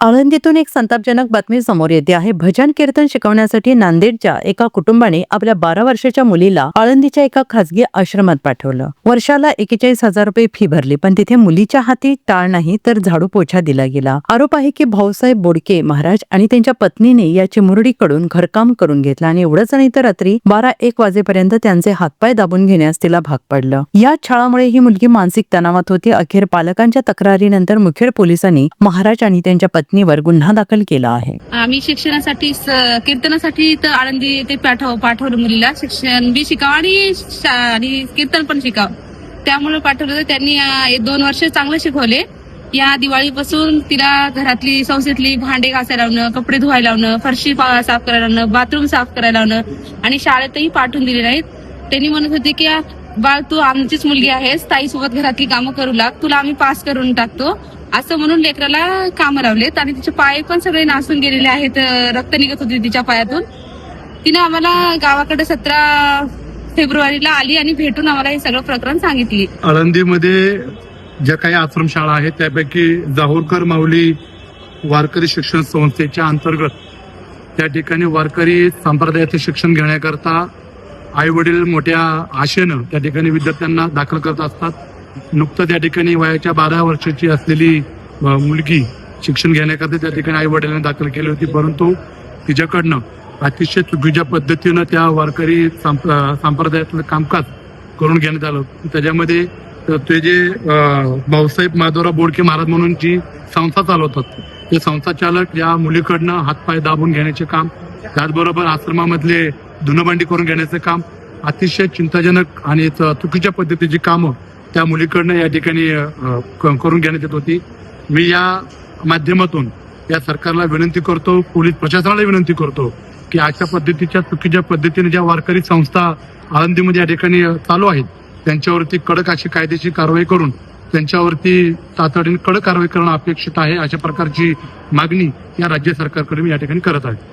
आळंदीतून एक संतापजनक बातमी समोर येते आहे. भजन कीर्तन शिकवण्यासाठी नांदेडच्या एका कुटुंबाने आपल्या 12 वर्षाच्या मुलीला आळंदीच्या एका खासगी आश्रमात पाठवलं. वर्षाला 41,000 रुपये फी भरली, पण तिथे मुलीच्या हाती टाळ नाही तर झाडू पोछा दिला गेला. आरोप आहे की भाऊसाहेब बोडके महाराज आणि त्यांच्या पत्नीने या चिमुरडीकडून घरकाम करून घेतलं आणि एवढंच नाही तर रात्री 12-1 वाजेपर्यंत त्यांचे हातपाय दाबून घेण्यास तिला भाग पडलं. या छळामुळे ही मुलगी मानसिक तणावात होती. अखेर पालकांच्या तक्रारीनंतर मुखेड पोलिसांनी महाराज आणि त्यांच्या पत्नीवर गुन्हा दाखल केला आहे. आम्ही शिक्षणासाठी कीर्तनासाठी तर आळंदी ते पाठवलं मुलीला. शिक्षण बी शिकावं आणि कीर्तन पण शिकावं, त्यामुळे पाठवलं. त्यांनी 2 वर्ष चांगले शिकवले. या दिवाळीपासून तिला घरातली संस्थेतली भांडे घासायला लावणं, कपडे धुवायला लावणं, फरशी साफ करायला लावणं, बाथरूम साफ करायला लावणं आणि शाळेतही पाठवून दिले नाहीत. त्यांनी म्हणत होते की बाळ तू आमचीच मुलगी आहेस, ताईसोबत घरातली कामं करू लाग, तुला आम्ही पास करून टाकतो असं म्हणून लेकराला कामं लावलेत. आणि तिचे पाय पण सगळे नासून गेलेले आहेत, रक्त निघत होते तिच्या पायातून. तिने आम्हाला गावाकडे 17 फेब्रुवारीला आली आणि भेटून आम्हाला हे सगळं प्रकरण सांगितली. आळंदीमध्ये ज्या काही आश्रमशाळा आहेत त्यापैकी जाहूरकर माऊली वारकरी शिक्षण संस्थेच्या अंतर्गत त्या ठिकाणी वारकरी संप्रदायाचे शिक्षण घेण्याकरता आई वडील मोठ्या आशेनं त्या ठिकाणी विद्यार्थ्यांना दाखल करत असतात. नुकतं त्या ठिकाणी वयाच्या 12 वर्षाची असलेली मुलगी शिक्षण घेण्याकरता त्या ठिकाणी आई वडिलांनी दाखल केली होती, परंतु तिच्याकडनं अतिशय चुकीच्या पद्धतीनं त्या वारकरी संप्रदायातलं कामकाज करून घेण्यात आलं. त्याच्यामध्ये ते जे भाऊसाहेब माधवराव बोडके महाराज म्हणून जी संस्था चालवतात ते संस्था चालक या मुलीकडनं हातपाय दाबून घेण्याचे काम, त्याचबरोबर आश्रमामधले धुणभांडी करून घेण्याचं काम, अतिशय चिंताजनक आणि चुकीच्या पद्धतीची कामं त्या मुलीकडनं या ठिकाणी करून घेण्यात येत होती. मी या माध्यमातून या सरकारला विनंती करतो, पोलीस प्रशासनाला विनंती करतो की अशा पद्धतीच्या चुकीच्या पद्धतीने ज्या वारकरी संस्था आळंदीमध्ये या ठिकाणी चालू आहेत त्यांच्यावरती कडक अशी कायदेशीर कारवाई करून त्यांच्यावरती तातडीने कडक कारवाई करणं अपेक्षित आहे. अशा प्रकारची मागणी या राज्य सरकारकडे मी या ठिकाणी करत आहे.